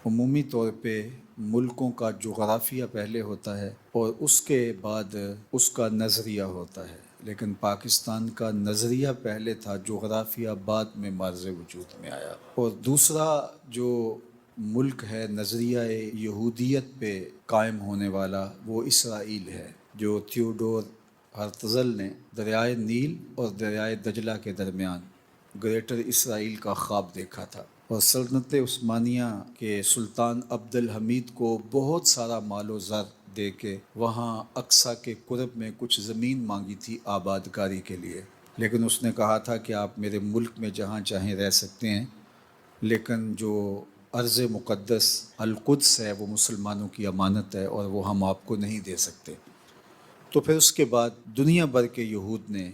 عمومی طور پہ ملکوں کا جغرافیہ پہلے ہوتا ہے اور اس کے بعد اس کا نظریہ ہوتا ہے، لیکن پاکستان کا نظریہ پہلے تھا، جغرافیہ بعد میں معرض وجود میں آیا۔ اور دوسرا جو ملک ہے نظریہ یہودیت پہ قائم ہونے والا، وہ اسرائیل ہے، جو تھیوڈور ہرتزل نے دریائے نیل اور دریائے دجلہ کے درمیان گریٹر اسرائیل کا خواب دیکھا تھا، اور سلطنت عثمانیہ کے سلطان عبد الحمید کو بہت سارا مال و زر دے کے وہاں اقصی کے قرب میں کچھ زمین مانگی تھی آباد کاری کے لیے، لیکن اس نے کہا تھا کہ آپ میرے ملک میں جہاں چاہیں رہ سکتے ہیں، لیکن جو ارض مقدس القدس ہے وہ مسلمانوں کی امانت ہے اور وہ ہم آپ کو نہیں دے سکتے۔ تو پھر اس کے بعد دنیا بھر کے یہود نے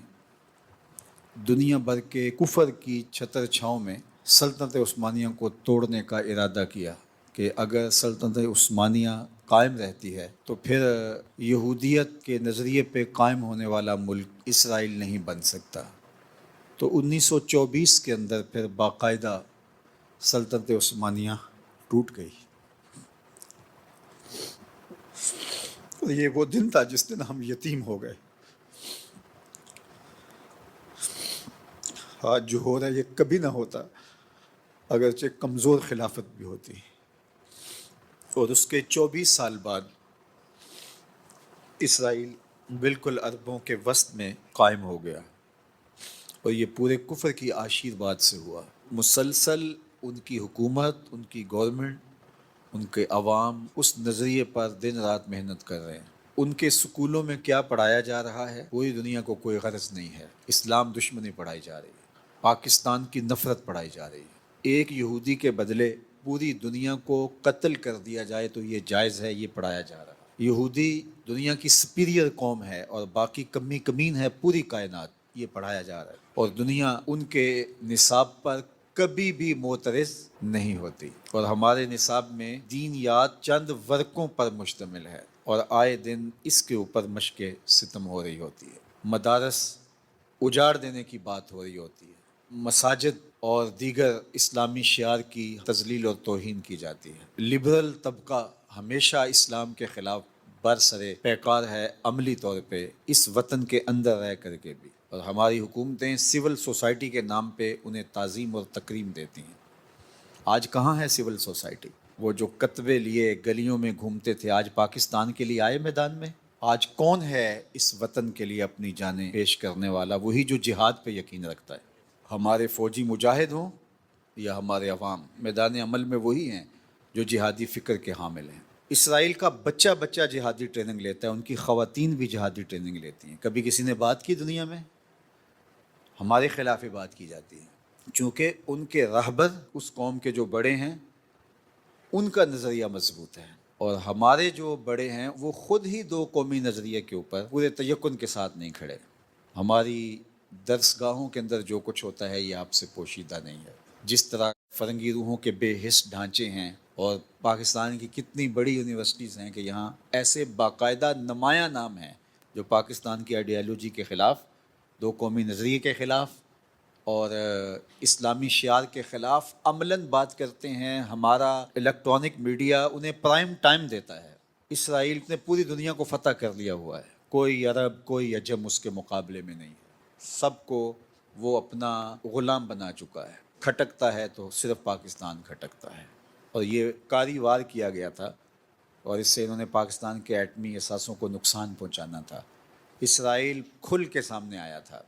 دنیا بھر کے کفر کی چھتر چھاؤں میں سلطنت عثمانیہ کو توڑنے کا ارادہ کیا کہ اگر سلطنت عثمانیہ قائم رہتی ہے تو پھر یہودیت کے نظریے پہ قائم ہونے والا ملک اسرائیل نہیں بن سکتا۔ تو 1924 کے اندر پھر باقاعدہ سلطنت عثمانیہ ٹوٹ گئی، اور یہ وہ دن تھا جس دن ہم یتیم ہو گئے۔ آج جو ہو رہا ہے یہ کبھی نہ ہوتا اگرچہ کمزور خلافت بھی ہوتی۔ اور اس کے 24 سال بعد اسرائیل بالکل عربوں کے وسط میں قائم ہو گیا، اور یہ پورے کفر کی آشیرواد سے ہوا۔ مسلسل ان کی حکومت، ان کی گورنمنٹ، ان کے عوام اس نظریے پر دن رات محنت کر رہے ہیں۔ ان کے سکولوں میں کیا پڑھایا جا رہا ہے، پوری دنیا کو کوئی غرض نہیں ہے۔ اسلام دشمنی پڑھائی جا رہی ہے، پاکستان کی نفرت پڑھائی جا رہی ہے۔ ایک یہودی کے بدلے پوری دنیا کو قتل کر دیا جائے تو یہ جائز ہے، یہ پڑھایا جا رہا ہے۔ یہودی دنیا کی سپیریئر قوم ہے اور باقی کمی کمین ہے پوری کائنات، یہ پڑھایا جا رہا ہے، اور دنیا ان کے نصاب پر کبھی بھی معترض نہیں ہوتی۔ اور ہمارے نصاب میں دین یاد چند ورقوں پر مشتمل ہے، اور آئے دن اس کے اوپر مشق ستم ہو رہی ہوتی ہے۔ مدارس اجاڑ دینے کی بات ہو رہی ہوتی ہے، مساجد اور دیگر اسلامی شعار کی تذلیل اور توہین کی جاتی ہے۔ لبرل طبقہ ہمیشہ اسلام کے خلاف برسرے پیکار ہے، عملی طور پہ اس وطن کے اندر رہ کر کے بھی، اور ہماری حکومتیں سول سوسائٹی کے نام پہ انہیں تعظیم اور تکریم دیتی ہیں۔ آج کہاں ہے سول سوسائٹی؟ وہ جو کتبے لیے گلیوں میں گھومتے تھے، آج پاکستان کے لیے آئے میدان میں؟ آج کون ہے اس وطن کے لیے اپنی جانیں پیش کرنے والا؟ وہی جو جہاد پہ یقین رکھتا ہے۔ ہمارے فوجی مجاہد ہوں یا ہمارے عوام، میدان عمل میں وہی ہیں جو جہادی فکر کے حامل ہیں۔ اسرائیل کا بچہ بچہ جہادی ٹریننگ لیتا ہے، ان کی خواتین بھی جہادی ٹریننگ لیتی ہیں۔ کبھی کسی نے بات کی دنیا میں؟ ہمارے خلاف بات کی جاتی ہے، چونکہ ان کے رہبر، اس قوم کے جو بڑے ہیں، ان کا نظریہ مضبوط ہے، اور ہمارے جو بڑے ہیں وہ خود ہی دو قومی نظریے کے اوپر پورے تیقن کے ساتھ نہیں کھڑے۔ ہماری درس گاہوں کے اندر جو کچھ ہوتا ہے یہ آپ سے پوشیدہ نہیں ہے۔ جس طرح فرنگی روحوں کے بے حس ڈھانچے ہیں، اور پاکستان کی کتنی بڑی یونیورسٹیز ہیں کہ یہاں ایسے باقاعدہ نمایاں نام ہیں جو پاکستان کی آئیڈیالوجی کے خلاف، دو قومی نظریے کے خلاف اور اسلامی شعار کے خلاف عملاً بات کرتے ہیں۔ ہمارا الیکٹرانک میڈیا انہیں پرائم ٹائم دیتا ہے۔ اسرائیل نے پوری دنیا کو فتح کر لیا ہوا ہے، کوئی عرب کوئی عجم اس کے مقابلے میں نہیں ہے، سب کو وہ اپنا غلام بنا چکا ہے۔ کھٹکتا ہے تو صرف پاکستان کھٹکتا ہے، اور یہ کاری وار کیا گیا تھا، اور اس سے انہوں نے پاکستان کے ایٹمی اثاثوں کو نقصان پہنچانا تھا۔ اسرائیل کھل کے سامنے آیا تھا،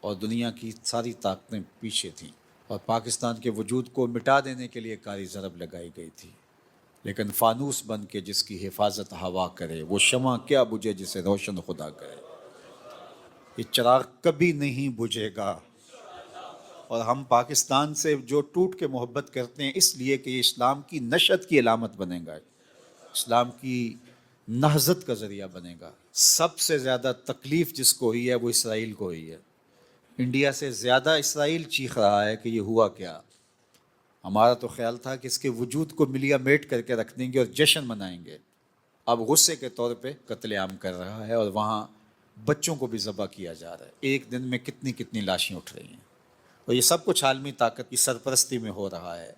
اور دنیا کی ساری طاقتیں پیچھے تھیں، اور پاکستان کے وجود کو مٹا دینے کے لیے کاری ضرب لگائی گئی تھی۔ لیکن فانوس بن کے جس کی حفاظت ہوا کرے، وہ شمع کیا بجھے جسے روشن خدا کرے۔ یہ چراغ کبھی نہیں بجھے گا، اور ہم پاکستان سے جو ٹوٹ کے محبت کرتے ہیں اس لیے کہ یہ اسلام کی نشت کی علامت بنے گا، اسلام کی نہضت کا ذریعہ بنے گا۔ سب سے زیادہ تکلیف جس کو ہوئی ہے وہ اسرائیل کو ہوئی ہے۔ انڈیا سے زیادہ اسرائیل چیخ رہا ہے کہ یہ ہوا کیا۔ ہمارا تو خیال تھا کہ اس کے وجود کو ملیا میٹ کر کے رکھ دیں گے اور جشن منائیں گے، اب غصے کے طور پہ قتل عام کر رہا ہے، اور وہاں بچوں کو بھی ذبح کیا جا رہا ہے۔ ایک دن میں کتنی کتنی لاشیں اٹھ رہی ہیں، اور یہ سب کچھ عالمی طاقت کی سرپرستی میں ہو رہا ہے۔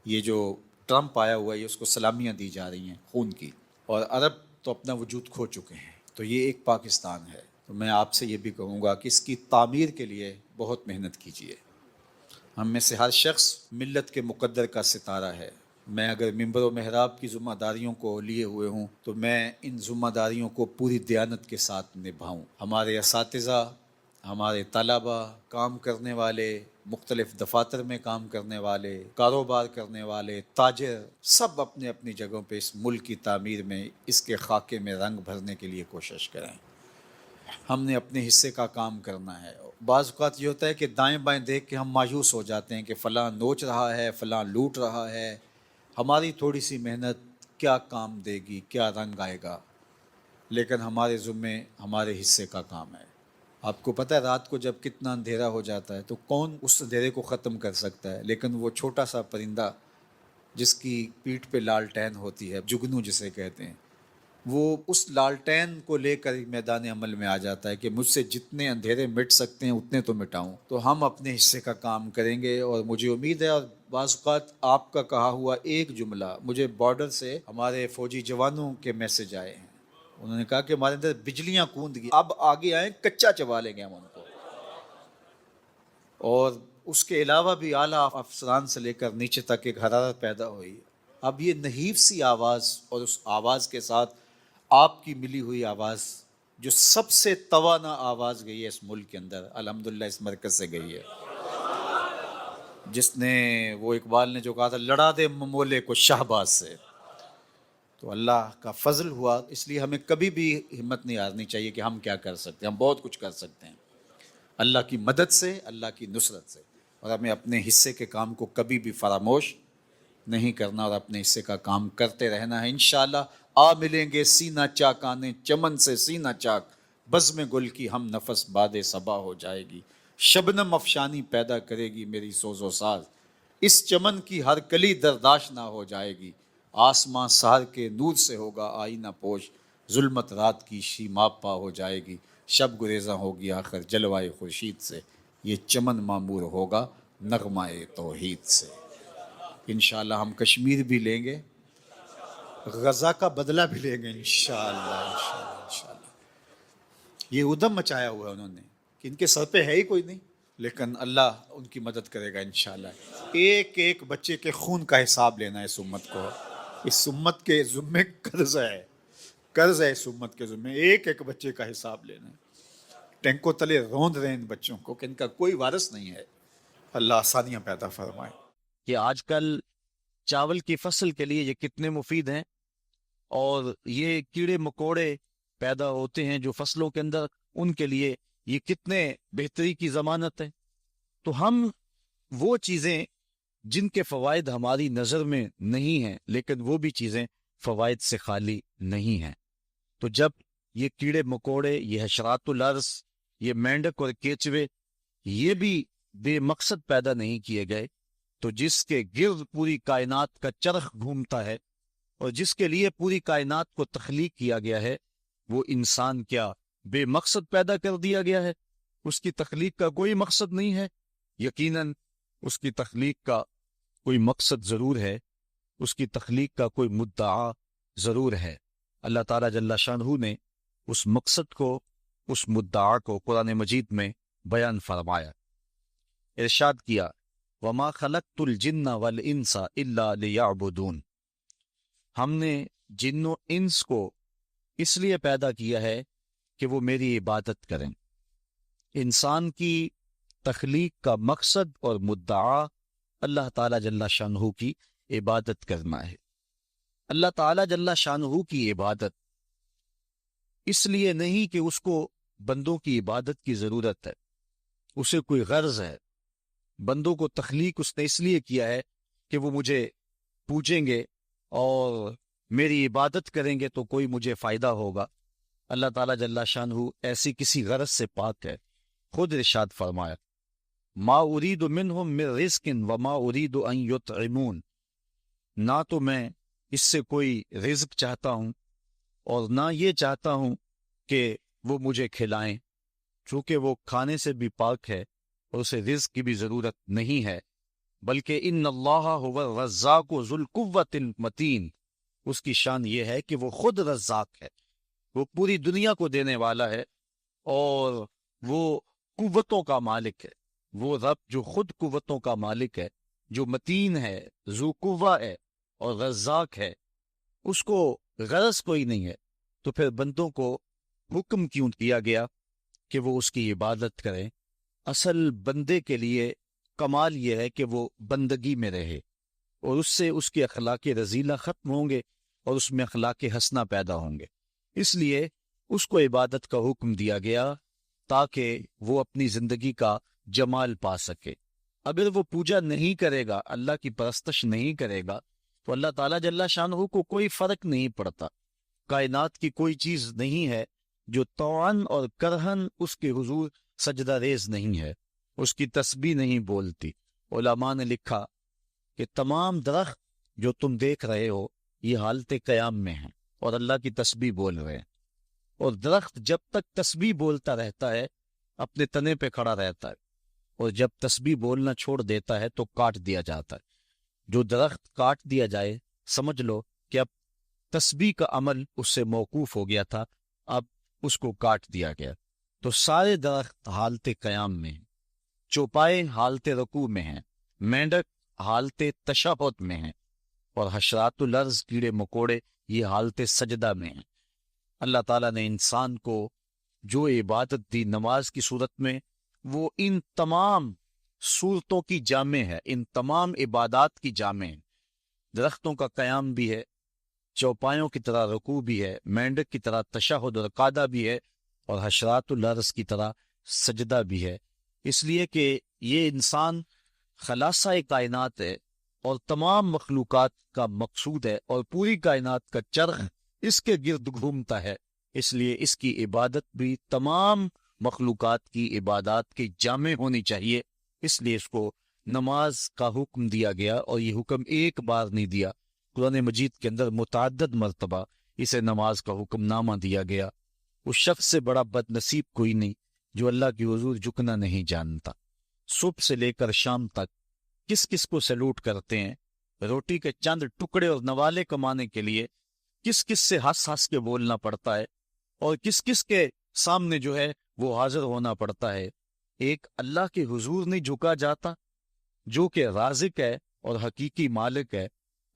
یہ جو ٹرمپ آیا ہوا ہے، اس کو سلامیاں دی جا رہی ہیں خون کی، اور عرب تو اپنا وجود کھو چکے ہیں. تو یہ ایک پاکستان ہے. تو میں آپ سے یہ بھی کہوں گا کہ اس کی تعمیر کے لیے بہت محنت کیجیے. ہم میں سے ہر شخص ملت کے مقدر کا ستارہ ہے. میں اگر منبر و محراب کی ذمہ داریوں کو لیے ہوئے ہوں تو میں ان ذمہ داریوں کو پوری دیانت کے ساتھ نبھاؤں. ہمارے اساتذہ، ہمارے طلباء، کام کرنے والے، مختلف دفاتر میں کام کرنے والے، کاروبار کرنے والے، تاجر، سب اپنے اپنی جگہوں پہ اس ملک کی تعمیر میں، اس کے خاکے میں رنگ بھرنے کے لیے کوشش کریں. ہم نے اپنے حصے کا کام کرنا ہے. بعض اوقات یہ ہوتا ہے کہ دائیں بائیں دیکھ کے ہم مایوس ہو جاتے ہیں کہ فلاں نوچ رہا ہے، فلاں لوٹ رہا ہے، ہماری تھوڑی سی محنت کیا کام دے گی، کیا رنگ آئے گا. لیکن ہمارے ذمے ہمارے حصے کا کام ہے. آپ کو پتہ ہے رات کو جب کتنا اندھیرا ہو جاتا ہے تو کون اس اندھیرے کو ختم کر سکتا ہے؟ لیکن وہ چھوٹا سا پرندہ جس کی پیٹھ پہ لالٹین ہوتی ہے، جگنو جسے کہتے ہیں، وہ اس لالٹین کو لے کر میدان عمل میں آ جاتا ہے کہ مجھ سے جتنے اندھیرے مٹ سکتے ہیں اتنے تو مٹاؤں. تو ہم اپنے حصے کا کام کریں گے، اور مجھے امید ہے، اور بعض اوقات آپ کا کہا ہوا ایک جملہ مجھے بارڈر سے ہمارے فوجی جوانوں کے میسج آئے ہیں. انہوں نے کہا کہ ہمارے اندر بجلیاں کوند گئی، اب آگے آئیں، کچا چبا لیں گے ہم ان کو. اور اس کے علاوہ بھی اعلیٰ افسران سے لے کر نیچے تک ایک حرارت پیدا ہوئی. اب یہ نحیف سی آواز، اور اس آواز کے ساتھ آپ کی ملی ہوئی آواز، جو سب سے توانا آواز گئی ہے اس ملک کے اندر، الحمدللہ اس مرکز سے گئی ہے، جس نے، وہ اقبال نے جو کہا تھا، لڑا دے ممولے کو شہباز سے. تو اللہ کا فضل ہوا. اس لیے ہمیں کبھی بھی ہمت نہیں ہارنی چاہیے کہ ہم کیا کر سکتے ہیں. ہم بہت کچھ کر سکتے ہیں اللہ کی مدد سے، اللہ کی نصرت سے. اور ہمیں اپنے حصے کے کام کو کبھی بھی فراموش نہیں کرنا، اور اپنے حصے کا کام کرتے رہنا ہے. انشاءاللہ آ ملیں گے سینہ چاکانے چمن سے سینہ چاک، بزم گل کی ہم نفس باد صبا ہو جائے گی. شبنم افشانی پیدا کرے گی میری سوز و ساز، اس چمن کی ہر کلی درداش نہ ہو جائے گی. آسمان سحر کے نور سے ہوگا آئینہ پوش، ظلمت رات کی شیماب پا ہو جائے گی. شب گریزاں ہوگی آخر جلوائے خورشید سے، یہ چمن معمور ہوگا نغمہ توحید سے. انشاءاللہ ہم کشمیر بھی لیں گے، غزہ کا بدلہ بھی لیں گے انشاءاللہ. انشاءاللہ یہ ادھم مچایا ہوا ہے انہوں نے کہ ان کے سر پہ ہے ہی کوئی نہیں، لیکن اللہ ان کی مدد کرے گا انشاءاللہ. ایک ایک بچے کے خون کا حساب لینا ہے اس امت کو. اس امت کے ذمے قرض ہے، قرض ہے اس امت کے ذمے. ایک ایک بچے کا حساب لینا ہے. ٹینکوں تلے روند رہے ان بچوں کو کہ ان کا کوئی وارث نہیں ہے. اللہ آسانیاں پیدا فرمائے. کہ آج کل چاول کی فصل کے لیے یہ کتنے مفید ہیں، اور یہ کیڑے مکوڑے پیدا ہوتے ہیں جو فصلوں کے اندر، ان کے لیے یہ کتنے بہتری کی ضمانت ہے. تو ہم وہ چیزیں جن کے فوائد ہماری نظر میں نہیں ہیں، لیکن وہ بھی چیزیں فوائد سے خالی نہیں ہیں. تو جب یہ کیڑے مکوڑے، یہ حشرات الارض، یہ مینڈک اور کیچوے، یہ بھی بے مقصد پیدا نہیں کیے گئے، تو جس کے گرد پوری کائنات کا چرخ گھومتا ہے، اور جس کے لیے پوری کائنات کو تخلیق کیا گیا ہے، وہ انسان کیا بے مقصد پیدا کر دیا گیا ہے؟ اس کی تخلیق کا کوئی مقصد نہیں ہے. یقیناً اس کی تخلیق کا کوئی مقصد ضرور ہے، اس کی تخلیق کا کوئی مدعا ضرور ہے. اللہ تعالیٰ جل شانہ نے اس مقصد کو، اس مدعا کو قرآن مجید میں بیان فرمایا. ارشاد کیا، وَمَا خَلَقْتُ الْجِنَّ وَالْإِنسَ إِلَّا لِيَعْبُدُونَ. ہم نے جن و انس کو اس لیے پیدا کیا ہے کہ وہ میری عبادت کریں. انسان کی تخلیق کا مقصد اور مدعا اللہ تعالیٰ جل شانہ کی عبادت کرنا ہے. اللہ تعالیٰ جل شانہ کی عبادت اس لیے نہیں کہ اس کو بندوں کی عبادت کی ضرورت ہے، اسے کوئی غرض ہے. بندوں کو تخلیق اس نے اس لیے کیا ہے کہ وہ مجھے پوجیں گے اور میری عبادت کریں گے تو کوئی مجھے فائدہ ہوگا. اللہ تعالیٰ جل شانہ ایسی کسی غرض سے پاک ہے. خود ارشاد فرمایا، ما ارید منہم من رزق وما ارید ان یطعمون. نہ تو میں اس سے کوئی رزق چاہتا ہوں، اور نہ یہ چاہتا ہوں کہ وہ مجھے کھلائیں، چونکہ وہ کھانے سے بھی پاک ہے اور اسے رزق کی بھی ضرورت نہیں ہے. بلکہ ان اللہ هو الرزاق ذو القوۃ المتین، اس کی شان یہ ہے کہ وہ خود رزاق ہے، وہ پوری دنیا کو دینے والا ہے، اور وہ قوتوں کا مالک ہے، وہ رب جو خود قوتوں کا مالک ہے، جو متین ہے، ذو قوہ ہے اور رزاق ہے، اس کو غرض کوئی نہیں ہے، تو پھر بندوں کو حکم کیوں کیا گیا کہ وہ اس کی عبادت کریں؟ اصل بندے کے لیے کمال یہ ہے کہ وہ بندگی میں رہے، اور اس سے اس کے اخلاق رذیلہ ختم ہوں گے اور اس میں اخلاق حسنہ پیدا ہوں گے۔ اس لیے اس کو عبادت کا حکم دیا گیا تاکہ وہ اپنی زندگی کا جمال پا سکے۔ اگر وہ پوجا نہیں کرے گا، اللہ کی پرستش نہیں کرے گا، تو اللہ تعالیٰ جل شانہ کو کوئی فرق نہیں پڑتا۔ کائنات کی کوئی چیز نہیں ہے جو طوعاً اور کرہن اس کے حضور سجدہ ریز نہیں ہے، اس کی تسبیح نہیں بولتی۔ علماء نے لکھا کہ تمام درخت جو تم دیکھ رہے ہو یہ حالت قیام میں ہیں اور اللہ کی تسبیح بول رہے ہیں، اور درخت جب تک تسبیح بولتا رہتا ہے اپنے تنے پہ کھڑا رہتا ہے، اور جب تسبیح بولنا چھوڑ دیتا ہے تو کاٹ دیا جاتا ہے۔ جو درخت کاٹ دیا جائے سمجھ لو کہ اب تسبیح کا عمل اس سے موقوف ہو گیا تھا، اب اس کو کاٹ دیا گیا۔ تو سارے درخت حالت قیام میں ہیں، چوپائے حالت رکوع میں ہیں، مینڈک حالت تشہد میں ہیں، اور حشرات الارض کیڑے مکوڑے یہ حالت سجدہ میں ہیں۔ اللہ تعالیٰ نے انسان کو جو عبادت دی نماز کی صورت میں، وہ ان تمام صورتوں کی جامع ہے، ان تمام عبادات کی جامع ہے۔ درختوں کا قیام بھی ہے، چوپایوں کی طرح رکوع بھی ہے، مینڈک کی طرح تشہد اور قعدہ بھی ہے، اور حشرات الارض کی طرح سجدہ بھی ہے، اس لیے کہ یہ انسان خلاصہ کائنات ہے اور تمام مخلوقات کا مقصود ہے، اور پوری کائنات کا چرخ اس کے گرد گھومتا ہے، اس لیے اس کی عبادت بھی تمام مخلوقات کی عبادات کی جامع ہونی چاہیے۔ اس لیے اس کو نماز کا حکم دیا گیا، اور یہ حکم ایک بار نہیں دیا، قرآن مجید کے اندر متعدد مرتبہ اسے نماز کا حکم نامہ دیا گیا۔ اس شخص سے بڑا بد نصیب کوئی نہیں جو اللہ کی حضور جھکنا نہیں جانتا۔ صبح سے لے کر شام تک کس کس کو سیلوٹ کرتے ہیں، روٹی کے چند ٹکڑے اور نوالے کمانے کے لیے کس کس سے ہنس ہنس کے بولنا پڑتا ہے، اور کس کس کے سامنے جو ہے وہ حاضر ہونا پڑتا ہے۔ ایک اللہ کے حضور نہیں جھکا جاتا جو کہ رازق ہے اور حقیقی مالک ہے۔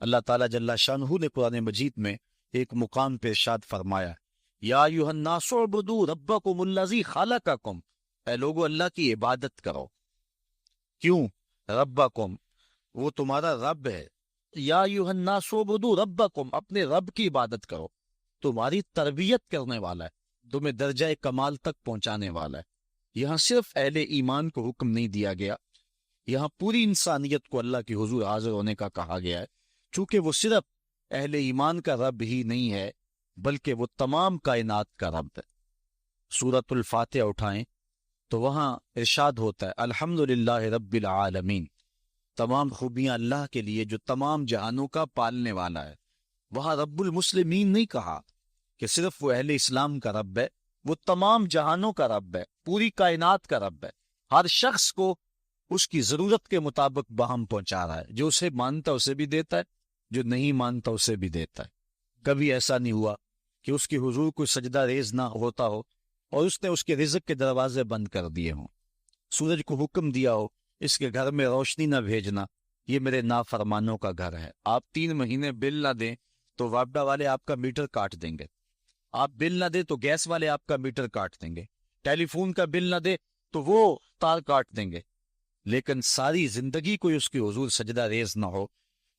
اللہ تعالیٰ جل شانہ نے قرآن مجید میں ایک مقام پہ ارشاد فرمایا، یا ایھا الناس اعبدوا ربکم الذی خلقکم، اے لوگو اللہ کی عبادت کرو۔ کیوں؟ ربکم، وہ تمہارا رب ہے۔ یا ایھا الناس اعبدوا ربکم، اپنے رب کی عبادت کرو، تمہاری تربیت کرنے والا ہے، تمہیں درجہ کمال تک پہنچانے والا ہے۔ یہاں صرف اہل ایمان کو حکم نہیں دیا گیا، یہاں پوری انسانیت کو اللہ کے حضور حاضر ہونے کا کہا گیا ہے، چونکہ وہ صرف اہل ایمان کا رب ہی نہیں ہے بلکہ وہ تمام کائنات کا رب ہے۔ سورۃ الفاتحہ اٹھائیں تو وہاں ارشاد ہوتا ہے، الحمدللہ رب العالمین، تمام خوبیاں اللہ کے لیے جو تمام جہانوں کا پالنے والا ہے۔ وہاں رب المسلمین نہیں کہا کہ صرف وہ اہل اسلام کا رب ہے، وہ تمام جہانوں کا رب ہے، پوری کائنات کا رب ہے، ہر شخص کو اس کی ضرورت کے مطابق باہم پہنچا رہا ہے، جو اسے مانتا اسے بھی دیتا ہے، جو نہیں مانتا اسے بھی دیتا ہے۔ کبھی ایسا نہیں ہوا کہ اس کی حضور کوئی سجدہ ریز نہ ہوتا ہو اور اس نے اس کے رزق کے دروازے بند کر دیے ہوں، سورج کو حکم دیا ہو اس کے گھر میں روشنی نہ بھیجنا، یہ میرے نافرمانوں کا گھر ہے۔ آپ 3 مہینے بل نہ دیں تو واپڈا والے آپ کا میٹر کاٹ دیں گے، آپ بل نہ دیں تو گیس والے آپ کا میٹر کاٹ دیں گے، ٹیلی فون کا بل نہ دے تو وہ تار کاٹ دیں گے، لیکن ساری زندگی کوئی اس کی حضور سجدہ ریز نہ ہو۔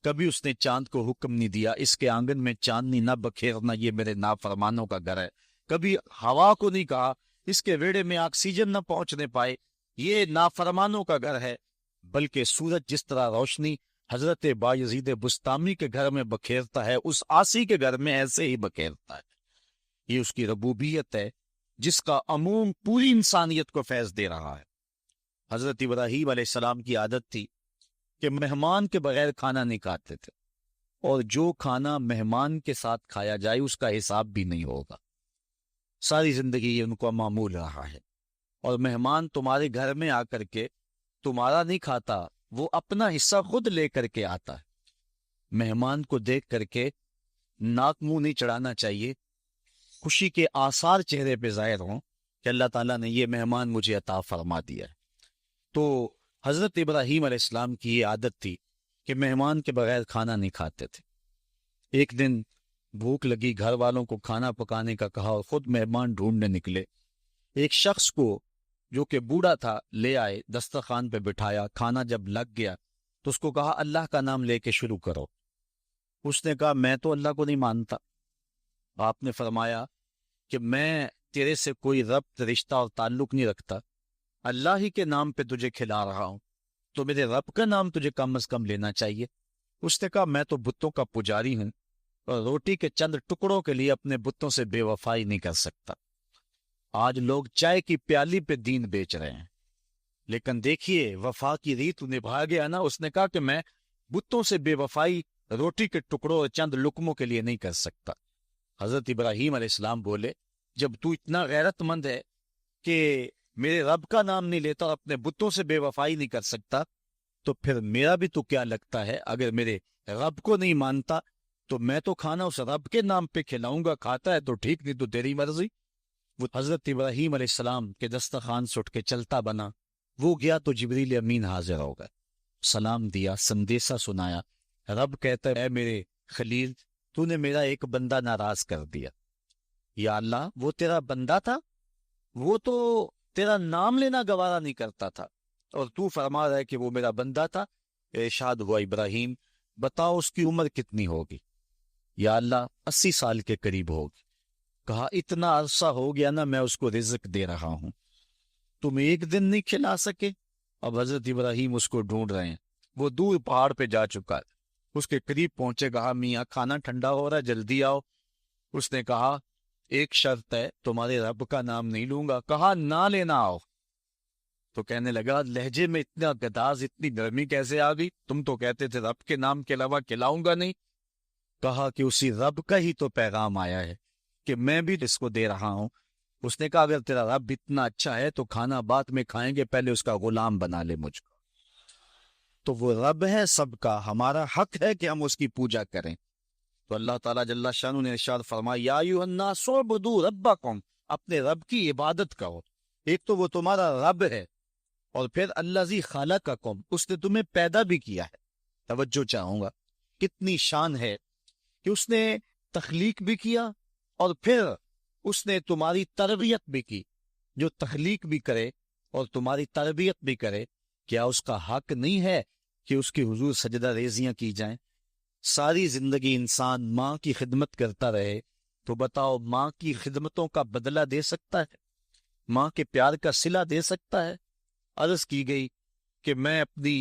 کبھی اس نے چاند کو حکم نہیں دیا اس کے آنگن میں چاندنی نہ بکھیرنا، یہ میرے نافرمانوں کا گھر ہے۔ کبھی ہوا کو نہیں کہا اس کے ویڑے میں آکسیجن نہ پہنچنے پائے، یہ نافرمانوں کا گھر ہے، بلکہ سورج جس طرح روشنی حضرت بایزید بسطامی کے گھر میں بکھیرتا ہے اس عاصی کے گھر میں ایسے ہی بکھیرتا ہے۔ یہ اس کی ربوبیت ہے جس کا عموم پوری انسانیت کو فیض دے رہا ہے۔ حضرت ابراہیم علیہ السلام کی عادت تھی کہ مہمان کے بغیر کھانا نہیں کھاتے تھے، اور جو کھانا مہمان کے ساتھ کھایا جائے اس کا حساب بھی نہیں ہوگا۔ ساری زندگی یہ ان کو معمول رہا ہے، اور مہمان تمہارے گھر میں آ کر کے تمہارا نہیں کھاتا وہ اپنا حصہ خود لے کر کے آتا ہے. مہمان کو دیکھ کر کے ناک منہ نہیں چڑھانا چاہیے، خوشی کے آثار چہرے پہ ظاہر ہوں کہ اللہ تعالیٰ نے یہ مہمان مجھے عطا فرما دیا ہے. تو حضرت ابراہیم علیہ السلام کی یہ عادت تھی کہ مہمان کے بغیر کھانا نہیں کھاتے تھے. ایک دن بھوک لگی، گھر والوں کو کھانا پکانے کا کہا اور خود مہمان ڈھونڈنے نکلے. ایک شخص کو جو کہ بوڑھا تھا لے آئے، دسترخوان پہ بٹھایا. کھانا جب لگ گیا تو اس کو کہا اللہ کا نام لے کے شروع کرو. اس نے کہا میں تو اللہ کو نہیں مانتا. آپ نے فرمایا کہ میں تیرے سے کوئی ربط، رشتہ اور تعلق نہیں رکھتا، اللہ ہی کے نام پہ تجھے کھلا رہا ہوں، تو میرے رب کا نام تجھے کم از کم لینا چاہیے. اس نے کہا میں تو بتوں کا پجاری ہوں اور روٹی کے چند ٹکڑوں کے لیے اپنے بتوں سے بے وفائی نہیں کر سکتا. آج لوگ چائے کی پیالی پہ دین بیچ رہے ہیں، لیکن دیکھیے وفا کی ریت نبھا گیا نا. اس نے کہا کہ میں بتوں سے بے وفائی روٹی کے ٹکڑوں اور چند لقموں کے لیے نہیں کر سکتا. حضرت ابراہیم علیہ السلام بولے جب تو اتنا غیرت مند ہے کہ میرے رب کا نام نہیں لیتا اور اپنے بتوں سے بے وفائی نہیں کر سکتا، تو پھر میرا بھی تو کیا لگتا ہے؟ اگر میرے رب کو نہیں مانتا تو میں تو کھانا اس رب کے نام پہ کھلاؤں گا. کھاتا ہے تو ٹھیک، نہیں تو تیری مرضی. وہ حضرت ابراہیم علیہ السلام کے دسترخوان سے اٹھ کے چلتا بنا. وہ گیا تو جبریل امین حاضر ہو گئے، سلام دیا، سندیسا سنایا. رب کہتا ہے اے میرے خلیل، تو نے میرا ایک بندہ ناراض کر دیا. یا اللہ، وہ تیرا بندہ تھا؟ وہ تو تیرا نام لینا گوارا نہیں کرتا تھا، اور تو فرما رہا ہے کہ وہ میرا بندہ تھا. ارشاد ہوا ابراہیم بتاؤ اس کی عمر کتنی ہوگی؟ یا اللہ 80 سال کے قریب ہوگی. کہا اتنا عرصہ ہو گیا نا میں اس کو رزق دے رہا ہوں، تم ایک دن نہیں کھلا سکے؟ اب حضرت ابراہیم اس کو ڈھونڈ رہے ہیں. وہ دور پہاڑ پہ جا چکا ہے. اس کے قریب پہنچے، کہا میاں کھانا ٹھنڈا ہو رہا ہے، جلدی آؤ. اس نے کہا ایک شرط ہے، تمہارے رب کا نام نہیں لوں گا. کہا نہ لینا آؤ. تو کہنے لگا لہجے میں اتنا گداز، اتنی نرمی کیسے آ گئی؟ تم تو کہتے تھے رب کے نام کے علاوہ کھلاؤں گا نہیں. کہا کہ اسی رب کا ہی تو پیغام آیا ہے کہ میں بھی اس کو دے رہا ہوں. اس نے کہا اگر تیرا رب اتنا اچھا ہے تو کھانا بعد میں کھائیں گے، پہلے اس کا غلام بنا لے مجھ کو. تو وہ رب ہے سب کا، ہمارا حق ہے کہ ہم اس کی پوجا کریں. تو اللہ تعالیٰ جل شانہ نے ارشاد فرمایا یا ایھا الناس اعبدوا ربکم، اپنے رب کی عبادت کرو. ایک تو وہ تمہارا رب ہے، اور پھر الذی خلقکم، اس نے تمہیں پیدا بھی کیا ہے. توجہ چاہوں گا، کتنی شان ہے کہ اس نے تخلیق بھی کیا اور پھر اس نے تمہاری تربیت بھی کی. جو تخلیق بھی کرے اور تمہاری تربیت بھی کرے، کیا اس کا حق نہیں ہے کہ اس کی حضور سجدہ ریزیاں کی جائیں؟ ساری زندگی انسان ماں کی خدمت کرتا رہے تو بتاؤ ماں کی خدمتوں کا بدلہ دے سکتا ہے؟ ماں کے پیار کا صلہ دے سکتا ہے؟ عرض کی گئی کہ میں اپنی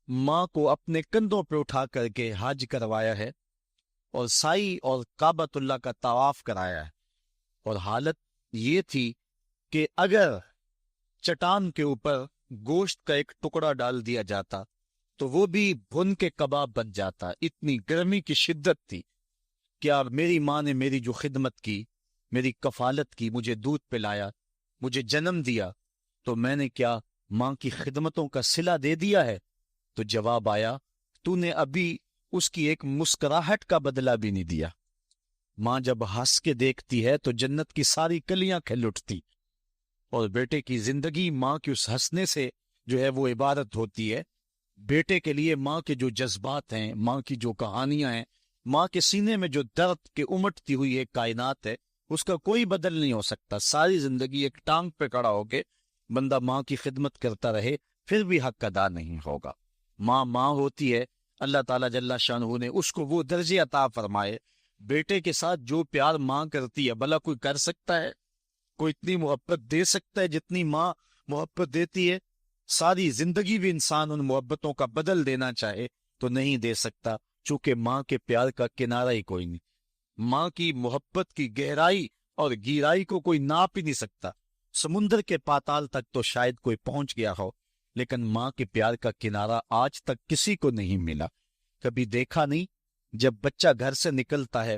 ماں کو اپنے کندھوں پہ اٹھا کر کے حج کروایا ہے اور سائی اور کعبۃ اللہ کا طواف کرایا ہے، اور حالت یہ تھی کہ اگر چٹان کے اوپر گوشت کا ایک ٹکڑا ڈال دیا جاتا تو وہ بھی بھن کے کباب بن جاتا. اتنی گرمی کی شدت تھی. کیا میری ماں نے میری جو خدمت کی، میری کفالت کی، مجھے دودھ پلایا، مجھے جنم دیا، تو میں نے کیا ماں کی خدمتوں کا صلہ دے دیا ہے؟ تو جواب آیا تو نے ابھی اس کی ایک مسکراہٹ کا بدلہ بھی نہیں دیا. ماں جب ہنس کے دیکھتی ہے تو جنت کی ساری کلیاں کھل اٹھتی، اور بیٹے کی زندگی ماں کے اس ہنسنے سے جو ہے وہ عبادت ہوتی ہے. بیٹے کے لیے ماں کے جو جذبات ہیں، ماں کی جو کہانیاں ہیں، ماں کے سینے میں جو درد کے امٹتی ہوئی ایک کائنات ہے، اس کا کوئی بدل نہیں ہو سکتا. ساری زندگی ایک ٹانگ پہ کھڑا ہو کے بندہ ماں کی خدمت کرتا رہے پھر بھی حق ادا نہیں ہوگا. ماں ماں ہوتی ہے. اللہ تعالیٰ جل شانہ نے اس کو وہ درجے عطا فرمائے. بیٹے کے ساتھ جو پیار ماں کرتی ہے بھلا کوئی کر سکتا ہے؟ کوئی اتنی محبت دے سکتا ہے جتنی ماں محبت دیتی ہے؟ ساری زندگی بھی انسان ان محبتوں کا بدل دینا چاہے تو نہیں دے سکتا، چونکہ ماں کے پیار کا کنارہ ہی کوئی نہیں. ماں کی محبت کی گہرائی اور گہرائی کو کوئی ناپ ہی نہیں سکتا. سمندر کے پاتال تک تو شاید کوئی پہنچ گیا ہو، لیکن ماں کے پیار کا کنارہ آج تک کسی کو نہیں ملا. کبھی دیکھا نہیں جب بچہ گھر سے نکلتا ہے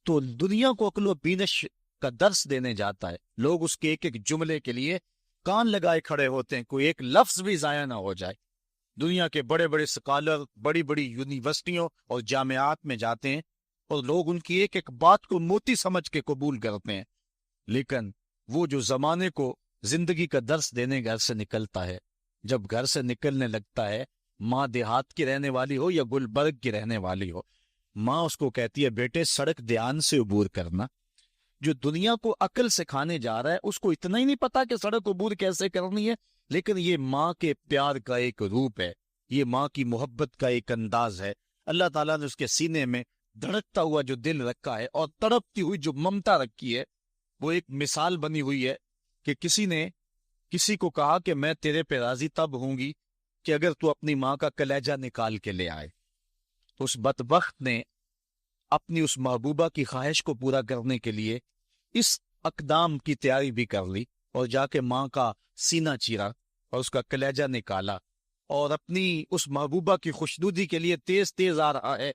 تو دنیا کو عقل و بینش کا درس دینے جاتا ہے، لوگ اس کے ایک ایک جملے کے لیے کان لگائے کھڑے ہوتے ہیں، کوئی ایک لفظ بھی ضائع نہ ہو جائے. دنیا کے بڑے بڑے سکالر بڑی بڑی یونیورسٹیوں اور جامعات میں جاتے ہیں اور لوگ ان کی ایک ایک بات کو موتی سمجھ کے قبول کرتے ہیں، لیکن وہ جو زمانے کو زندگی کا درس دینے گھر سے نکلتا ہے، جب گھر سے نکلنے لگتا ہے، ماں دیہات کی رہنے والی ہو یا گلبرگ کی رہنے والی ہو، ماں اس کو کہتی ہے بیٹے سڑک دھیان سے عبور کرنا۔ جو دنیا کو عقل سکھانے جا رہا ہے اس کو اتنا ہی نہیں پتا کہ سڑک عبور کیسے کرنی ہے، لیکن یہ ماں کے پیار کا ایک روپ ہے، یہ ماں کی محبت کا ایک انداز ہے۔ اللہ تعالیٰ نے اس کے سینے میں دھڑکتا ہوا جو دل رکھا ہے اور تڑپتی ہوئی جو ممتا رکھی ہے، وہ ایک مثال بنی ہوئی ہے کہ کسی نے کسی کو کہا کہ میں تیرے پہ راضی تب ہوں گی کہ اگر تو اپنی ماں کا کلیجہ نکال کے لے آئے۔ تو اس بدبخت نے اپنی اس محبوبہ کی خواہش کو پورا کرنے کے لیے اس اقدام کی تیاری بھی کر لی اور جا کے ماں کا سینہ چیرا اور اس کا کلیجہ نکالا، اور اپنی اس محبوبہ کی خوشنودی کے لیے تیز تیز آ رہا ہے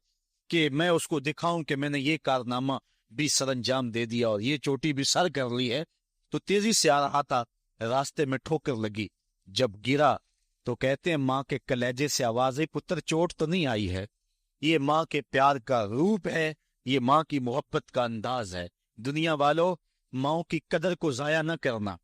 کہ میں اس کو دکھاؤں کہ میں نے یہ کارنامہ بھی سر انجام دے دیا اور یہ چوٹی بھی سر کر لی ہے۔ تو تیزی سے آ رہا تھا، راستے میں ٹھوکر لگی، جب گرا تو کہتے ہیں ماں کے کلیجے سے آواز آئی پتر چوٹ تو نہیں آئی ہے۔ یہ ماں کے پیار کا روپ ہے، یہ ماں کی محبت کا انداز ہے۔ دنیا والوں، ماں کی قدر کو ضائع نہ کرنا،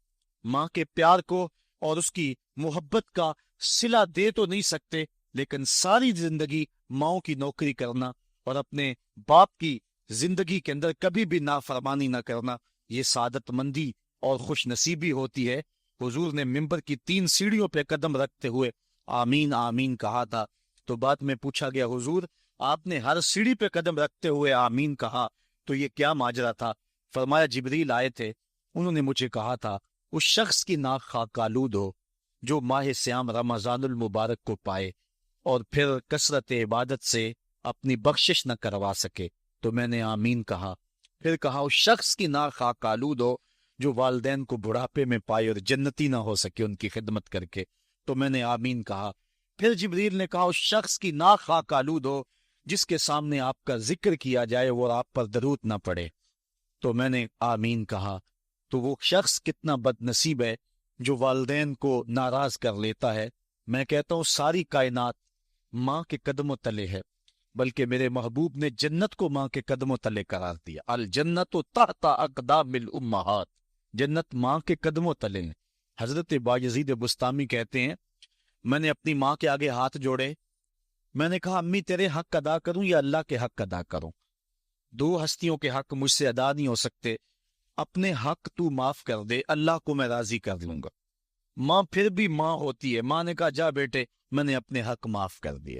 ماں کے پیار کو اور اس کی محبت کا صلہ دے تو نہیں سکتے، لیکن ساری زندگی ماں کی نوکری کرنا اور اپنے باپ کی زندگی کے اندر کبھی بھی نافرمانی نہ کرنا، یہ سعادت مندی اور خوش نصیبی ہوتی ہے۔ حضور نے منبر کی 3 سیڑھیوں پہ قدم رکھتے ہوئے آمین آمین کہا تھا۔ تو بعد میں پوچھا گیا حضور آپ نے ہر سیڑھی پہ قدم رکھتے ہوئے آمین کہا، تو یہ کیا ماجرا تھا؟ فرمایا جبریل آئے تھے، انہوں نے مجھے کہا تھا اس شخص کی ناک خاک آلود ہو جو ماہ سیام رمضان المبارک کو پائے اور پھر کثرت عبادت سے اپنی بخشش نہ کروا سکے۔ تو میں نے آمین کہا۔ پھر کہا اس شخص کی ناک خاک آلود ہو جو والدین کو بڑھاپے میں پائے اور جنتی نہ ہو سکے ان کی خدمت کر کے۔ تو میں نے آمین کہا۔ پھر جبریل نے کہا اس شخص کی ناک خاک آلود ہو جس کے سامنے آپ کا ذکر کیا جائے وہ آپ پر درود نہ پڑے۔ تو میں نے آمین کہا۔ تو وہ شخص کتنا بد نصیب ہے جو والدین کو ناراض کر لیتا ہے۔ میں کہتا ہوں ساری کائنات ماں کے قدموں تلے ہے، بلکہ میرے محبوب نے جنت کو ماں کے قدموں تلے قرار دیا۔ الجنت تحت اقدام الامہات، جنت ماں کے قدموں تلے ہیں۔ حضرت بایزید بستامی کہتے ہیں میں نے اپنی ماں کے آگے ہاتھ جوڑے، میں نے کہا امی تیرے حق ادا کروں یا اللہ کے حق ادا کروں؟ 2 ہستیوں کے حق مجھ سے ادا نہیں ہو سکتے، اپنے حق تو معاف کر دے، اللہ کو میں راضی کر لوں گا۔ ماں پھر بھی ماں ہوتی ہے، ماں نے کہا جا بیٹے میں نے اپنے حق معاف کر دیے۔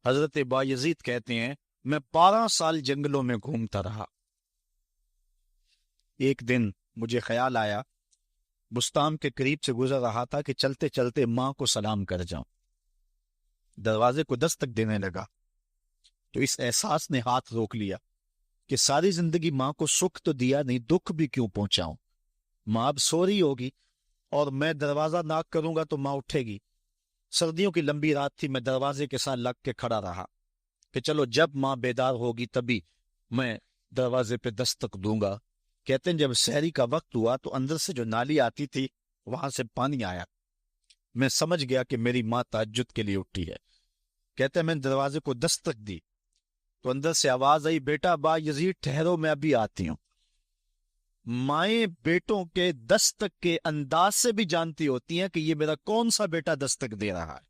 حضرت بایزید کہتے ہیں میں 12 سال جنگلوں میں گھومتا رہا، ایک دن مجھے خیال آیا بستان کے قریب سے گزر رہا تھا کہ چلتے چلتے ماں کو سلام کر جاؤں۔ دروازے کو دستک دینے لگا تو اس احساس نے ہاتھ روک لیا کہ ساری زندگی ماں کو سکھ تو دیا نہیں، دکھ بھی کیوں پہنچاؤں؟ ماں اب سو رہی ہوگی اور میں دروازہ ناک کروں گا تو ماں اٹھے گی۔ سردیوں کی لمبی رات تھی، میں دروازے کے ساتھ لگ کے کھڑا رہا کہ چلو جب ماں بیدار ہوگی تبھی میں دروازے پہ دستک دوں گا۔ کہتے ہیں جب سحری کا وقت ہوا تو اندر سے جو نالی آتی تھی وہاں سے پانی آیا، میں سمجھ گیا کہ میری ماں تہجد کے لیے اٹھی ہے۔ کہتے ہیں میں نے دروازے کو دستک دی تو اندر سے آواز آئی بیٹا با یزید ٹھہرو میں ابھی آتی ہوں۔ مائیں بیٹوں کے دستک کے انداز سے بھی جانتی ہوتی ہیں کہ یہ میرا کون سا بیٹا دستک دے رہا ہے۔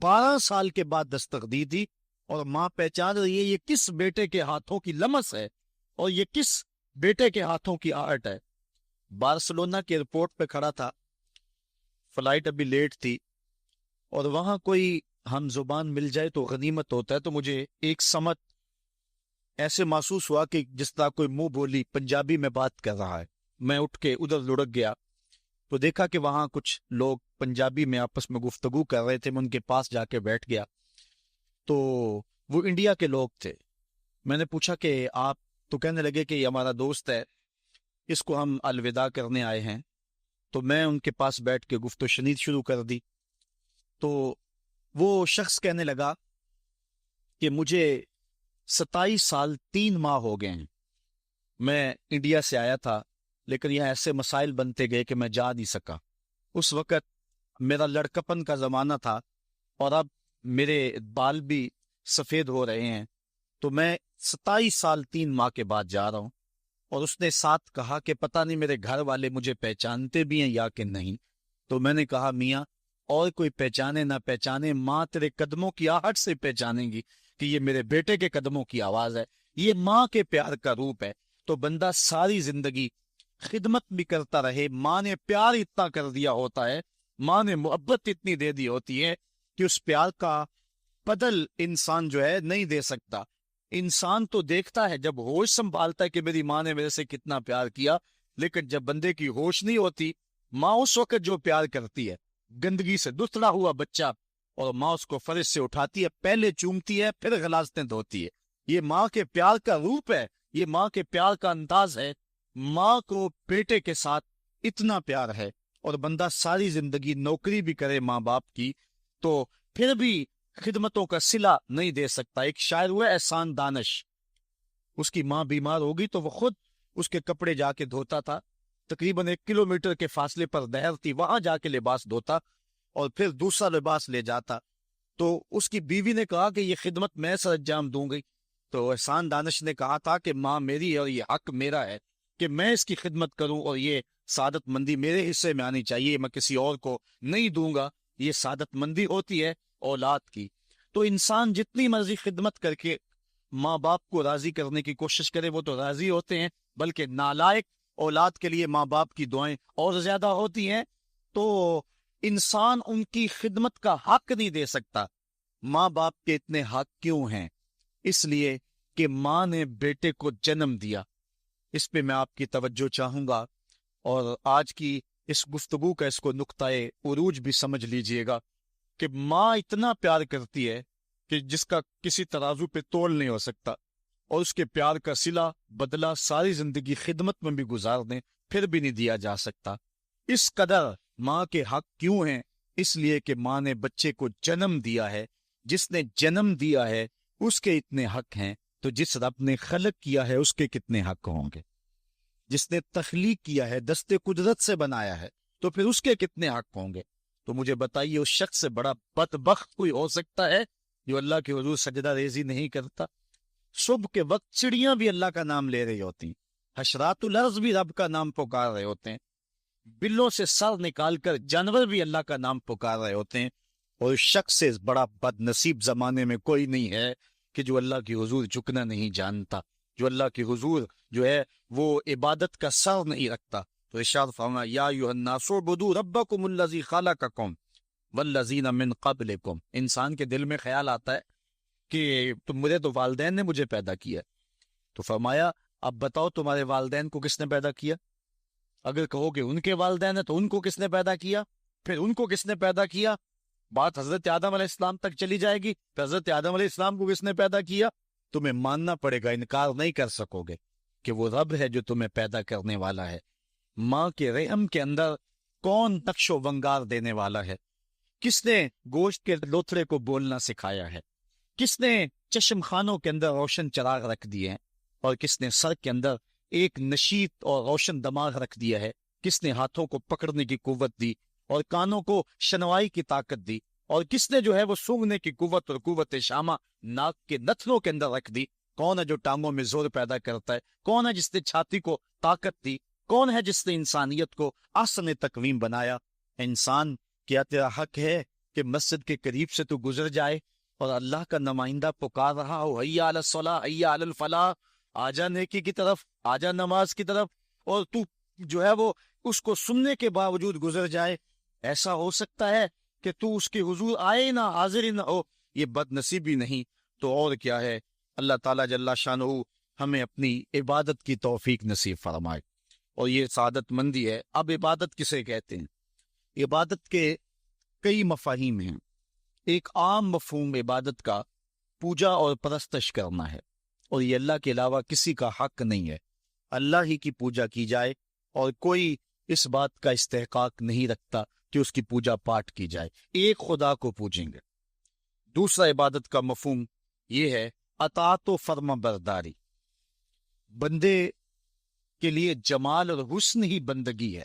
12 سال کے بعد دستک دی تھی اور ماں پہچان رہی ہے یہ کس بیٹے کے ہاتھوں کی لمس ہے اور یہ کس بیٹے کے ہاتھوں کی آہٹ ہے۔ بارسلونا کے ایئرپورٹ پہ کھڑا تھا، فلائٹ ابھی لیٹ تھی اور وہاں کوئی ہم زبان مل جائے تو غنیمت ہوتا ہے۔ تو مجھے ایک سمت ایسے محسوس ہوا کہ جس طرح کوئی منہ بولی پنجابی میں بات کر رہا ہے۔ میں اٹھ کے ادھر لڑک گیا تو دیکھا کہ وہاں کچھ لوگ پنجابی میں آپس میں گفتگو کر رہے تھے۔ میں ان کے پاس جا کے بیٹھ گیا تو وہ انڈیا کے لوگ تھے۔ میں نے پوچھا کہ آپ، تو کہنے لگے کہ یہ ہمارا دوست ہے، اس کو ہم الوداع کرنے آئے ہیں۔ تو میں ان کے پاس بیٹھ کے گفت و شنید شروع کر دی۔ تو وہ شخص کہنے لگا کہ مجھے 27 سال 3 ماہ ہو گئے ہیں، میں انڈیا سے آیا تھا لیکن یہاں ایسے مسائل بنتے گئے کہ میں جا نہیں سکا۔ اس وقت میرا لڑکپن کا زمانہ تھا اور اب میرے بال بھی سفید ہو رہے ہیں، تو میں 27 سال 3 ماہ کے بعد جا رہا ہوں، اور اس نے ساتھ کہا کہ پتہ نہیں میرے گھر والے مجھے پہچانتے بھی ہیں یا کہ نہیں۔ تو میں نے کہا میاں اور کوئی پہچانے نہ پہچانے، ماں تیرے قدموں کی آہٹ سے پہچانیں گی کہ یہ میرے بیٹے کے قدموں کی آواز ہے، یہ ماں کے پیار کا روپ ہے۔ تو بندہ ساری زندگی خدمت بھی کرتا رہے، ماں نے پیار اتنا کر دیا ہوتا ہے، ماں نے محبت اتنی دے دی ہوتی ہے کہ اس پیار کا بدل انسان جو ہے نہیں دے سکتا۔ انسان تو دیکھتا ہے جب ہوش سنبھالتا ہے کہ میری ماں نے میرے سے کتنا پیار کیا، لیکن جب بندے کی ہوش نہیں ہوتی، ماں اس وقت جو پیار کرتی ہے، گندگی سے دھلا ہوا بچہ، اور ماں اس کو فرش سے اٹھاتی ہے، پہلے چومتی ہے پھر غلاظتیں دھوتی ہے۔ یہ ماں کے پیار کا روپ ہے، یہ ماں کے پیار کا انداز ہے۔ ماں کو بیٹے کے ساتھ اتنا پیار ہے، اور بندہ ساری زندگی نوکری بھی کرے ماں باپ کی تو پھر بھی خدمتوں کا صلہ نہیں دے سکتا۔ ایک شاعر ہوا احسان دانش، اس کی ماں بیمار ہوگی تو وہ خود اس کے کپڑے جا کے دھوتا تھا، تقریباً 1 کلومیٹر کے فاصلے پر نہر تھی، وہاں جا کے لباس دھوتا اور پھر دوسرا لباس لے جاتا۔ تو اس کی بیوی نے کہا کہ یہ خدمت میں سر انجام دوں گی، تو احسان دانش نے کہا تھا کہ ماں میری ہے اور یہ حق میرا ہے کہ میں اس کی خدمت کروں، اور یہ سعادت مندی میرے حصے میں آنی چاہیے، میں کسی اور کو نہیں دوں گا۔ یہ سعادت مندی ہوتی ہے اولاد کی۔ تو انسان جتنی مرضی خدمت کر کے ماں باپ کو راضی کرنے کی کوشش کرے، وہ تو راضی ہوتے ہیں، بلکہ نالائق اولاد کے لیے ماں باپ کی دعائیں اور زیادہ ہوتی ہیں۔ تو انسان ان کی خدمت کا حق نہیں دے سکتا۔ ماں باپ کے اتنے حق کیوں ہیں؟ اس لیے کہ ماں نے بیٹے کو جنم دیا۔ اس پہ میں آپ کی توجہ چاہوں گا، اور آج کی اس گفتگو کا اس کو نقطۂ عروج بھی سمجھ لیجئے گا کہ ماں اتنا پیار کرتی ہے کہ جس کا کسی ترازو پہ تول نہیں ہو سکتا، اور اس کے پیار کا صلہ بدلہ ساری زندگی خدمت میں بھی گزار دیں پھر بھی نہیں دیا جا سکتا۔ اس قدر ماں کے حق کیوں ہیں؟ اس لیے کہ ماں نے بچے کو جنم دیا ہے۔ جس نے جنم دیا ہے اس کے اتنے حق ہیں، تو جس رب نے خلق کیا ہے اس کے کتنے حق ہوں گے؟ جس نے تخلیق کیا ہے، دست قدرت سے بنایا ہے، تو پھر اس کے کتنے حق ہوں گے؟ تو مجھے بتائیے اس شخص سے بڑا بدبخت کوئی ہو سکتا ہے جو اللہ کے حضور سجدہ ریزی نہیں کرتا؟ صبح کے وقت چڑیاں بھی اللہ کا نام لے رہی ہوتی ہیں، حشرات الارض بھی رب کا نام پکار رہے ہوتے ہیں، بلوں سے سر نکال کر جانور بھی اللہ کا نام پکار رہے ہوتے ہیں، اور اس شخص سے بڑا بد نصیب زمانے میں کوئی نہیں ہے کہ جو اللہ کی حضور جھکنا نہیں جانتا، جو اللہ کی حضور جو ہے وہ عبادت کا سر نہیں رکھتا۔ تو ارشاد فرمایا یا ایھا الناس اعبدوا ربکم الذی خلقکم والذین من قبلکم۔ انسان کے دل میں خیال آتا ہے کہ مجھے تو والدین نے مجھے پیدا کیا، تو فرمایا اب بتاؤ تمہارے والدین کو کس نے پیدا کیا؟ اگر کہو کہ ان کے والدین ہیں تو ان کو کس نے پیدا کیا؟ پھر ان کو کس نے پیدا کیا؟ بات حضرت آدم علیہ السلام تک چلی جائے گی کہ حضرت آدم علیہ السلام کو کس نے پیدا کیا؟ تمہیں ماننا پڑے گا، انکار نہیں کر سکو گے کہ وہ رب ہے جو تمہیں پیدا کرنے والا ہے۔ ماں کے رحم کے اندر کون نقش و ونگار دینے والا ہے؟ کس نے گوشت کے لوتھڑے کو بولنا سکھایا ہے؟ کس نے چشم خانوں کے اندر روشن چراغ رکھ دیے ہیں؟ اور کس نے سر کے اندر ایک نشیط اور روشن دماغ رکھ دیا ہے؟ کس نے ہاتھوں کو پکڑنے کی قوت دی اور کانوں کو شنوائی کی طاقت دی؟ اور کس نے جو ہے وہ سونگھنے کی قوت اور قوت شامہ ناک کے نتھنوں کے اندر رکھ دی؟ کون ہے جو ٹانگوں میں زور پیدا کرتا ہے؟ کون ہے جس نے چھاتی کو طاقت دی؟ کون ہے جس نے انسانیت کو آسن تقویم بنایا؟ انسان، کیا تیرا حق ہے کہ مسجد کے قریب سے تو گزر جائے اور اللہ کا نمائندہ پکار رہا ہو حی علی الصلاۃ حی علی الفلاح، آجا نیکی کی طرف، آجا نماز کی طرف، اور تو جو ہے وہ اس کو سننے کے باوجود گزر جائے؟ ایسا ہو سکتا ہے کہ تو اس کے حضور آئے نہ، حاضر ہی نہ ہو؟ یہ بد نصیبی نہیں تو اور کیا ہے؟ اللہ تعالیٰ جل شانہ ہمیں اپنی عبادت کی توفیق نصیب فرمائے، اور یہ سعادت مندی ہے۔ اب عبادت کسے کہتے ہیں؟ عبادت کے کئی مفاہیم ہیں۔ ایک عام مفہوم عبادت کا پوجا اور پرستش کرنا ہے، اور یہ اللہ کے علاوہ کسی کا حق نہیں ہے۔ اللہ ہی کی پوجا کی جائے، اور کوئی اس بات کا استحقاق نہیں رکھتا کہ اس کی پوجا پاٹ کی جائے، ایک خدا کو پوجیں گے۔ دوسرا عبادت کا مفہوم یہ ہے اطاعت و فرما برداری۔ بندے کے لیے جمال اور حسن ہی بندگی ہے،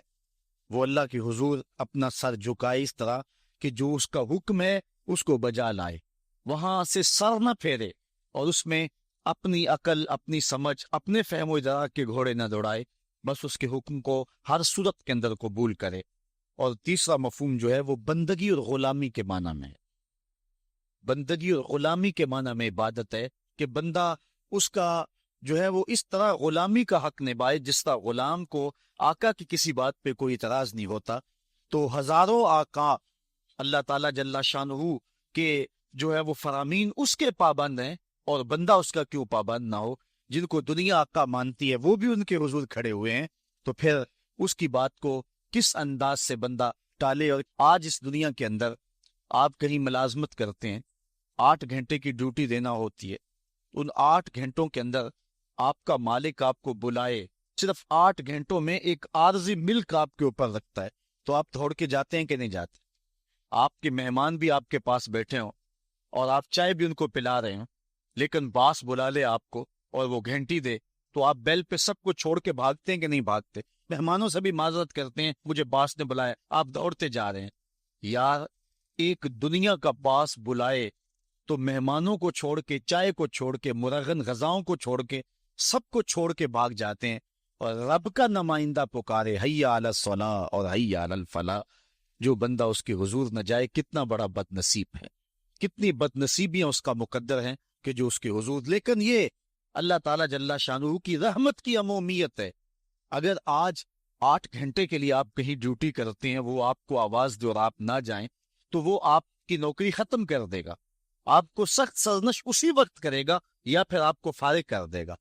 وہ اللہ کے حضور اپنا سر جھکائے اس طرح کہ جو اس کا حکم ہے اس کو بجا لائے، وہاں سے سر نہ پھیرے اور اس میں اپنی عقل، اپنی سمجھ، اپنے فہم و ادراک کے گھوڑے نہ دوڑائے، بس اس کے حکم کو ہر صورت کے اندر قبول کرے۔ اور تیسرا مفہوم جو ہے وہ بندگی اور غلامی کے معنی میں ہے۔ بندگی اور غلامی کے معنی میں عبادت ہے کہ بندہ اس کا جو ہے وہ اس طرح غلامی کا حق نبھائے جس طرح غلام کو آقا کی کسی بات پہ کوئی اعتراض نہیں ہوتا۔ تو ہزاروں آقا اللہ تعالیٰ جل شانہ کے جو ہے وہ فرامین اس کے پابند ہیں، اور بندہ اس کا کیوں پابند نہ ہو؟ جن کو دنیا آقا مانتی ہے وہ بھی ان کے حضور کھڑے ہوئے ہیں، تو پھر اس کی بات کو کس انداز سے بندہ ٹالے؟ اور آج اس دنیا کے اندر آپ کہیں ملازمت کرتے ہیں، 8 گھنٹے کی ڈیوٹی دینا ہوتی ہے، ان 8 گھنٹوں کے اندر آپ کا مالک آپ کو بلائے، صرف 8 گھنٹوں میں ایک عارضی ملک آپ کے اوپر رکھتا ہے، تو آپ دوڑ کے جاتے ہیں کہ نہیں جاتے؟ آپ کے مہمان بھی آپ کے پاس بیٹھے ہوں اور آپ چائے بھی ان کو پلا رہے ہیں، لیکن باس بلا لے آپ کو اور وہ گھنٹی دے، تو آپ بیل پہ سب کو چھوڑ کے بھاگتے ہیں کہ نہیں بھاگتے؟ مہمانوں سے بھی معذرت کرتے ہیں، مجھے باس نے بلایا، آپ دوڑتے جا رہے ہیں۔ یار ایک دنیا کا باس بلائے تو مہمانوں کو چھوڑ کے، چائے کو چھوڑ کے، مرغن غذاؤں کو چھوڑ کے، سب کو چھوڑ کے بھاگ جاتے ہیں، اور رب کا نمائندہ پکارے حی علی الصلاح اور حی علی الفلاح، جو بندہ اس کے حضور نہ جائے کتنا بڑا بد نصیب ہے، کتنی بد نصیبیاں اس کا مقدر ہیں کہ جو اس کے حضور۔ لیکن یہ اللہ تعالیٰ جل شانہ کی رحمت کی عمومیت ہے۔ اگر آج 8 گھنٹے کے لیے آپ کہیں ڈیوٹی کرتے ہیں، وہ آپ کو آواز دے اور آپ نہ جائیں، تو وہ آپ کی نوکری ختم کر دے گا، آپ کو سخت سرزنش اسی وقت کرے گا، یا پھر آپ کو فارغ کر دے گا۔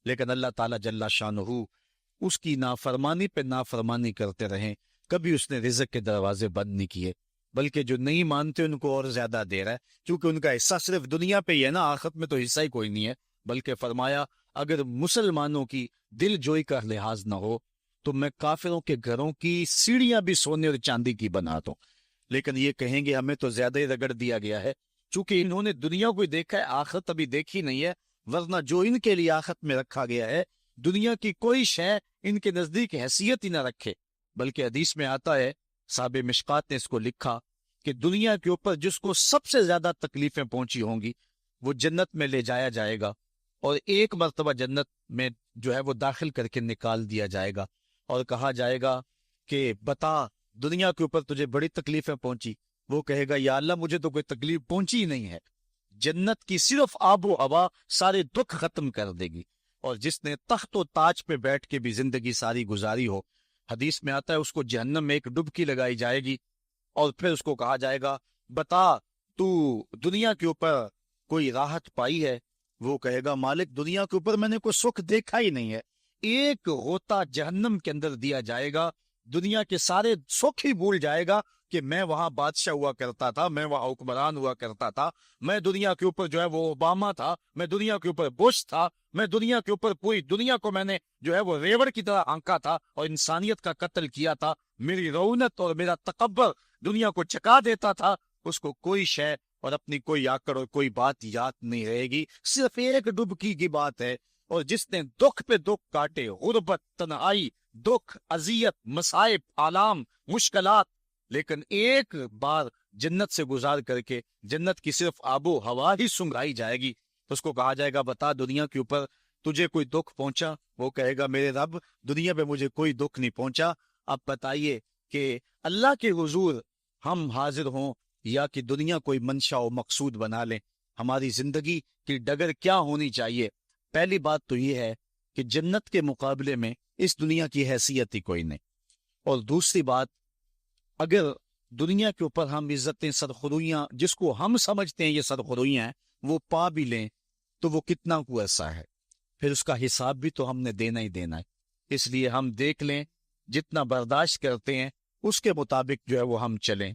لیکن اللہ تعالیٰ جل شانہ اس کی نافرمانی پہ نافرمانی کرتے رہیں، کبھی اس نے رزق کے دروازے بند نہیں کیے، بلکہ جو نہیں مانتے ان کو اور زیادہ دے رہا ہے، کیونکہ ان کا حصہ صرف دنیا پہ ہی ہے نا، آخرت میں تو حصہ ہی کوئی نہیں ہے۔ بلکہ فرمایا اگر مسلمانوں کی دل جوئی کا لحاظ نہ ہو تو میں کافروں کے گھروں کی سیڑھیاں بھی سونے اور چاندی کی بنا دوں۔ لیکن یہ کہیں گے ہمیں تو زیادہ ہی رگڑ دیا گیا ہے، چونکہ انہوں نے دنیا کو دیکھا ہے، آخرت ابھی دیکھی نہیں ہے، ورنہ جو ان کے لیے آخرت میں رکھا گیا ہے، دنیا کی کوئی شے ان کے نزدیک حیثیت ہی نہ رکھے۔ بلکہ حدیث میں آتا ہے، صاحب مشکات نے اس کو لکھا کہ دنیا کے اوپر جس کو سب سے زیادہ تکلیفیں پہنچی ہوں گی وہ جنت میں لے جایا جائے گا، اور ایک مرتبہ جنت میں جو ہے وہ داخل کر کے نکال دیا جائے گا، اور کہا جائے گا کہ بتا دنیا کے اوپر تجھے بڑی تکلیفیں پہنچی؟ وہ کہے گا یا اللہ مجھے تو کوئی تکلیف پہنچی ہی نہیں ہے۔ جنت کی صرف آب و ہوا سارے دکھ ختم کر دے گی، اور جس نے تخت و تاج پہ بیٹھ کے بھی زندگی ساری گزاری ہو، حدیث میں آتا ہے اس کو جہنم میں ایک ڈبکی لگائی جائے گی، اور پھر اس کو کہا جائے گا بتا تو دنیا کے اوپر کوئی راحت پائی ہے؟ وہ کہے گا مالک دنیا کے اوپر میں نے کوئی سکھ دیکھا ہی نہیں ہے۔ ایک غوطہ جہنم کے اندر دیا جائے گا، دنیا کے سارے سکھ ہی بھول جائے گا کہ میں وہاں بادشاہ ہوا کرتا تھا، میں وہاں حکمران ہوا کرتا تھا، میں دنیا کے اوپر جو ہے وہ اوباما تھا، میں دنیا کے اوپر بش تھا، میں دنیا کے اوپر پوری دنیا کو میں نے جو ہے وہ ریوڑ کی طرح آنکا تھا اور انسانیت کا قتل کیا تھا، میری رونت اور میرا تکبر دنیا کو چکا دیتا تھا۔ اس کو کوئی شے اور اپنی کوئی آکڑ اور کوئی بات یاد نہیں رہے گی، صرف ایک ڈبکی کی بات ہے۔ اور جس نے دکھ پہ دکھ کاٹے، غربت، تنہائی، دکھ، اذیت، مصائب، آلام، مشکلات، لیکن ایک بار جنت سے گزار کر کے جنت کی صرف آب و ہوا ہی سنگھائی جائے گی، تو اس کو کہا جائے گا بتا دنیا کے اوپر تجھے کوئی دکھ پہنچا؟ وہ کہے گا میرے رب دنیا پہ مجھے کوئی دکھ نہیں پہنچا۔ اب بتائیے کہ اللہ کے حضور ہم حاضر ہوں یا کہ دنیا کوئی منشا و مقصود بنا لیں؟ ہماری زندگی کی ڈگر کیا ہونی چاہیے؟ پہلی بات تو یہ ہے کہ جنت کے مقابلے میں اس دنیا کی حیثیت ہی کوئی نہیں، اور دوسری بات اگر دنیا کے اوپر ہم عزتیں، سرخرویاں جس کو ہم سمجھتے ہیں یہ سرخرویاں ہیں، وہ پا بھی لیں تو وہ کتنا کو ایسا ہے، پھر اس کا حساب بھی تو ہم نے دینا ہی دینا ہے۔ اس لیے ہم دیکھ لیں، جتنا برداشت کرتے ہیں اس کے مطابق جو ہے وہ ہم چلیں۔